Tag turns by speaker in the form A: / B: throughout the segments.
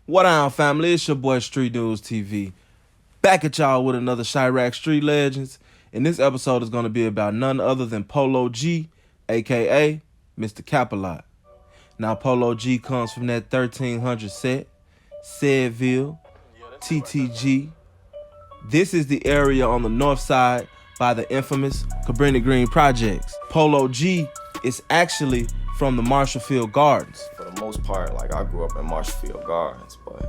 A: What on, family? It's your boy Street Newz TV. Back at y'all with another Chiraq Street Legends. And this episode is going to be about none other than Polo G, a.k.a. Mr. Capalot. Now, Polo G comes from that 1300 set, Sedville, TTG. This is the area on the north side by the infamous Cabrini Green projects. Polo G is actually from the Marshallfield Gardens.
B: For the most part, like I grew up in Marshallfield Gardens, but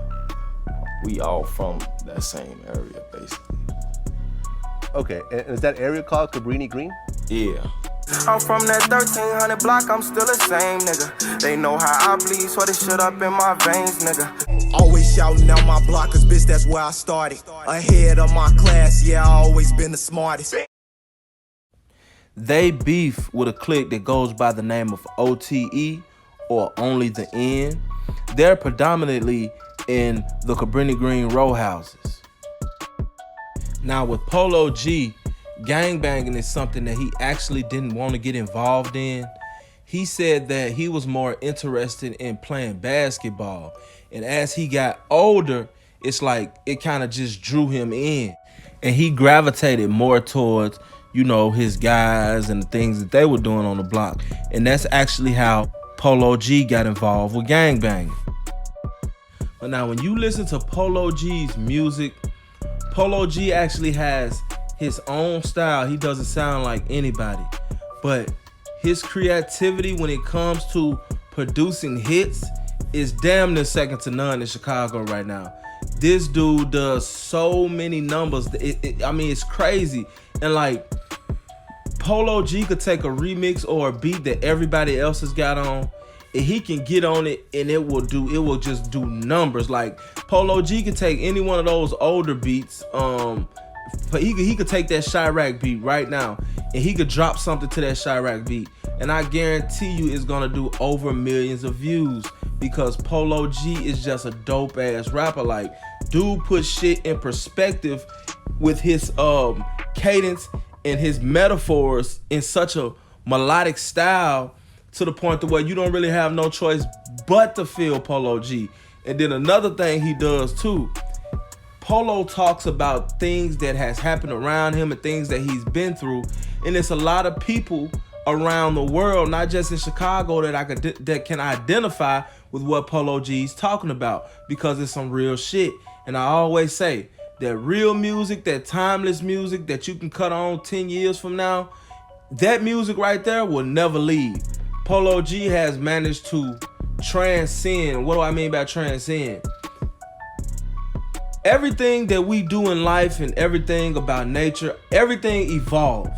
B: we all from that same area, basically.
C: Okay, and is that area called Cabrini Green?
B: Yeah.
D: I'm from that 1300 block, I'm still the same, nigga. They know how I bleed, so this shit up in my veins, nigga.
E: Always shouting out my block, cause bitch, that's where I started. Ahead of my class, yeah, I always been the smartest.
A: They beef with a clique that goes by the name of OTE, or Only the End. They're predominantly in the Cabrini Green row houses. Now with Polo G, gangbanging is something that he actually didn't want to get involved in. He said that he was more interested in playing basketball. And as he got older, it's like it kind of just drew him in. And he gravitated more towards, you know, his guys and the things that they were doing on the block. And that's actually how Polo G got involved with gangbanging. But now when you listen to Polo G's music, Polo G actually has his own style. He doesn't sound like anybody. But his creativity when it comes to producing hits is damn near second to none in Chicago right now. This dude does so many numbers. I mean, it's crazy. And like, Polo G could take a remix or a beat that everybody else has got on, and he can get on it and it will just do numbers. Like, Polo G could take any one of those older beats. But he could take that Chiraq beat right now and he could drop something to that Chiraq beat, and I guarantee you it's gonna do over millions of views, because Polo G is just a dope ass rapper. Like, dude puts shit in perspective with his cadence and his metaphors in such a melodic style, to the point to where you don't really have no choice but to feel Polo G. And then another thing he does too, Polo talks about things that has happened around him and things that he's been through. And it's a lot of people around the world, not just in Chicago, that can identify with what Polo G's talking about, because it's some real shit. And I always say that real music, that timeless music that you can cut on 10 years from now, that music right there will never leave. Polo G has managed to transcend. What do I mean by transcend? Everything that we do in life and everything about nature, everything evolves.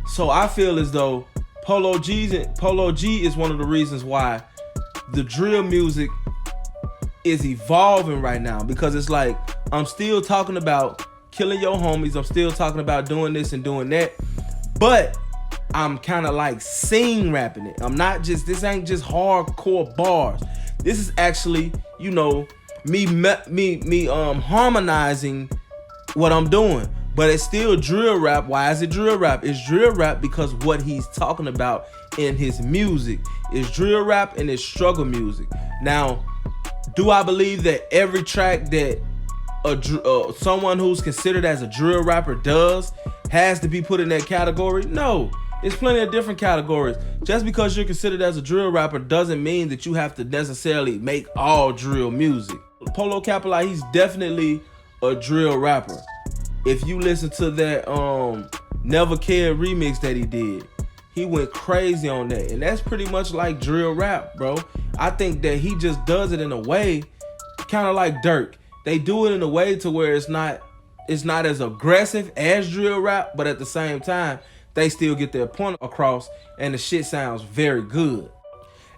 A: So I feel as though Polo G is one of the reasons why the drill music is evolving right now, because it's like, I'm still talking about killing your homies, I'm still talking about doing this and doing that, but I'm kind of like sing rapping it. This ain't just hardcore bars. This is actually, you know, me harmonizing what I'm doing. But it's still drill rap. Why is it drill rap? It's drill rap because what he's talking about in his music is drill rap and it's struggle music. Now, do I believe that every track that someone who's considered as a drill rapper does has to be put in that category? No. There's plenty of different categories. Just because you're considered as a drill rapper doesn't mean that you have to necessarily make all drill music. Polo Capalot, he's definitely a drill rapper. If you listen to that Never Cared remix that he did, he went crazy on that. And that's pretty much like drill rap, bro. I think that he just does it in a way kind of like Dirk. They do it in a way to where it's not as aggressive as drill rap, but at the same time, they still get their point across and the shit sounds very good.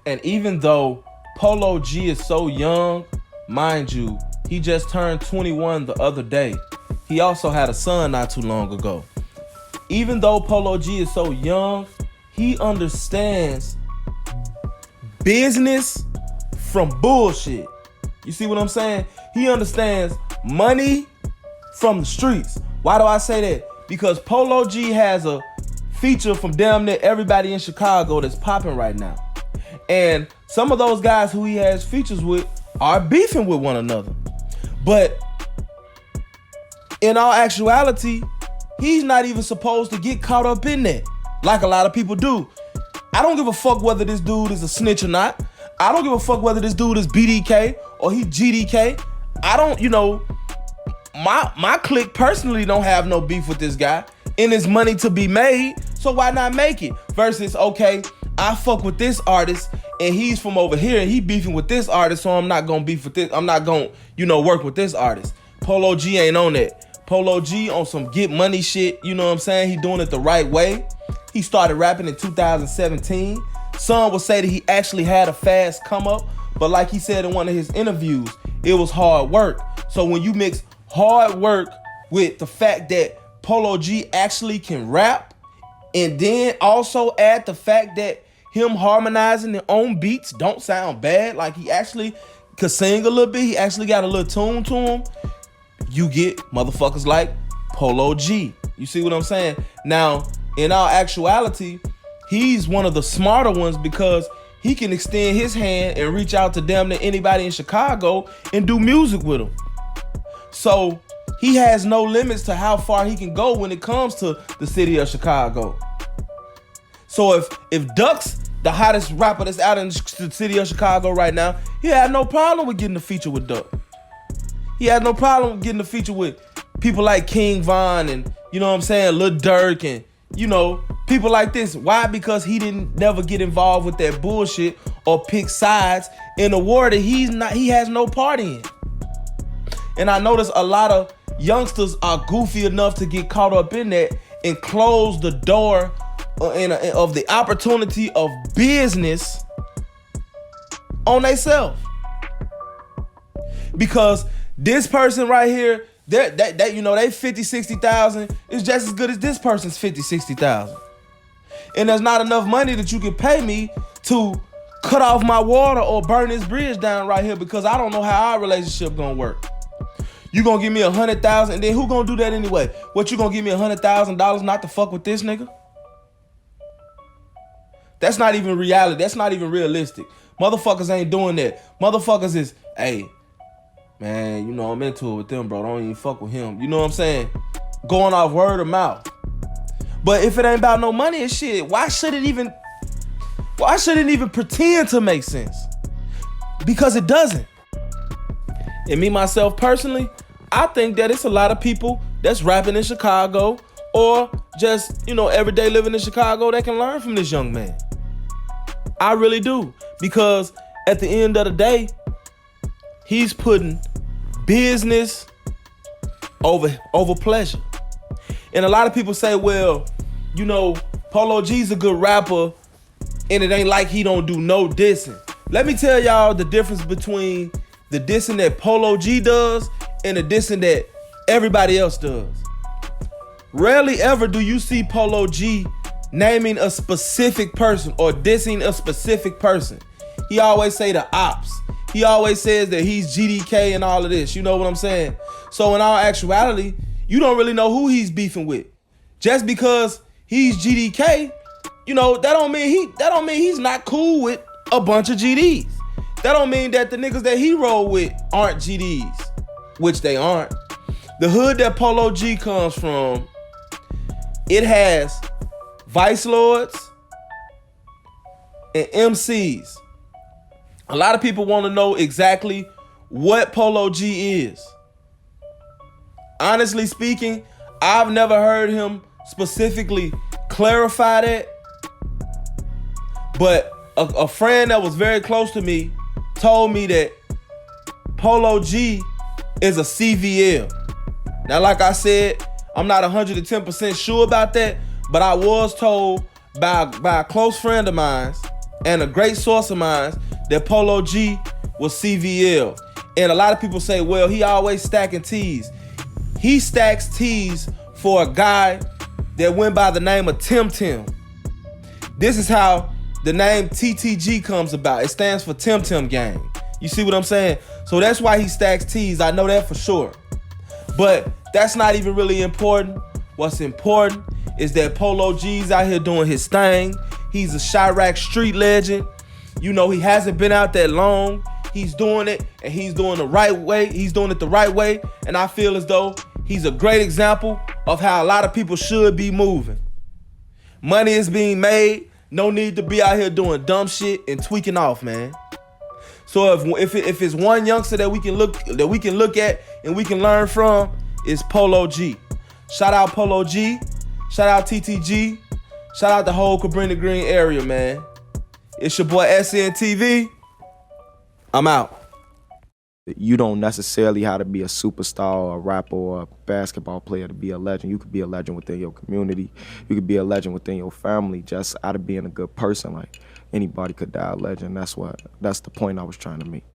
A: And even though Polo G is so young, mind you, he just turned 21 the other day. He also had a son not too long ago. Even though Polo G is so young, he understands business from bullshit. You see what I'm saying? He understands money from the streets. Why do I say that? Because Polo G has a feature from damn near everybody in Chicago that's popping right now. And some of those guys who he has features with are beefing with one another. But in all actuality, he's not even supposed to get caught up in that, like a lot of people do. I don't give a fuck whether this dude is a snitch or not. I don't give a fuck whether this dude is BDK or he GDK. I don't, my clique personally don't have no beef with this guy, and there's money to be made, so why not make it? Versus, okay, I fuck with this artist and he's from over here and he beefing with this artist, so I'm not gonna beef with this. I'm not gonna, work with this artist. Polo G ain't on that. Polo G on some get money shit, you know what I'm saying? He doing it the right way. He started rapping in 2017. Some would say that he actually had a fast come up, but like he said in one of his interviews, it was hard work. So when you mix hard work with the fact that Polo G actually can rap, and then also add the fact that him harmonizing their own beats don't sound bad, like he actually could sing a little bit, he actually got a little tune to him, you get motherfuckers like Polo G. You see what I'm saying? Now, in all actuality, he's one of the smarter ones because he can extend his hand and reach out to damn near anybody in Chicago and do music with them. So he has no limits to how far he can go when it comes to the city of Chicago. So if Duck's the hottest rapper that's out in the city of Chicago right now, he had no problem with getting a feature with Duck. He had no problem with getting a feature with people like King Von and, Lil Durk and, people like this. Why? Because he didn't never get involved with that bullshit or pick sides in a war that he has no part in. And I notice a lot of youngsters are goofy enough to get caught up in that and close the door of the opportunity of business on themselves. Because this person right here, they 50, 60,000 is just as good as this person's 50, 60,000. And there's not enough money that you can pay me to cut off my water or burn this bridge down right here, because I don't know how our relationship gonna work. You gonna give me 100,000, and then who gonna do that anyway? What, you gonna give me $100,000 not to fuck with this nigga? That's not even reality. That's not even realistic. Motherfuckers ain't doing that. Motherfuckers is, hey, man, I'm into it with them, bro. Don't even fuck with him. You know what I'm saying? Going off word of mouth. But if it ain't about no money and shit, why should it even pretend to make sense? Because it doesn't. And me, myself, personally, I think that it's a lot of people that's rapping in Chicago or just, everyday living in Chicago that can learn from this young man. I really do. Because at the end of the day, he's putting business over pleasure. And a lot of people say, well, Polo G's a good rapper and it ain't like he don't do no dissing. Let me tell y'all the difference between the dissing that Polo G does and the dissing that everybody else does. Rarely ever do you see Polo G naming a specific person or dissing a specific person. He always say the ops. He always says that he's GDK and all of this. You know what I'm saying? So in all actuality, you don't really know who he's beefing with. Just because he's GDK, that don't mean he's not cool with a bunch of GDs. That don't mean that the niggas that he roll with aren't GDs, which they aren't. The hood that Polo G comes from, it has vice lords and MCs. A lot of people want to know exactly what Polo G is. Honestly speaking, I've never heard him specifically clarify that. But a friend that was very close to me told me that Polo G is a CVL. Now, like I said, I'm not 110% sure about that, but I was told by a close friend of mine and a great source of mine that Polo G was CVL. And a lot of people say, well, he always stacking T's. He stacks T's for a guy that went by the name of Tim Tim. This is how the name TTG comes about. It stands for Tim Tim Gang. You see what I'm saying? So that's why he stacks T's. I know that for sure. But that's not even really important. What's important is that Polo G's out here doing his thing. He's a Chiraq street legend. He hasn't been out that long. He's doing it, and he's doing the right way. He's doing it the right way, and I feel as though he's a great example of how a lot of people should be moving. Money is being made. No need to be out here doing dumb shit and tweaking off, man. So if it's one youngster that we can look at and we can learn from, it's Polo G. Shout out Polo G. Shout out TTG. Shout out the whole Cabrini Green area, man. It's your boy SNTV. I'm out.
B: You don't necessarily have to be a superstar or a rapper or a basketball player to be a legend. You could be a legend within your community. You could be a legend within your family just out of being a good person. Like, anybody could die a legend. That's the point I was trying to make.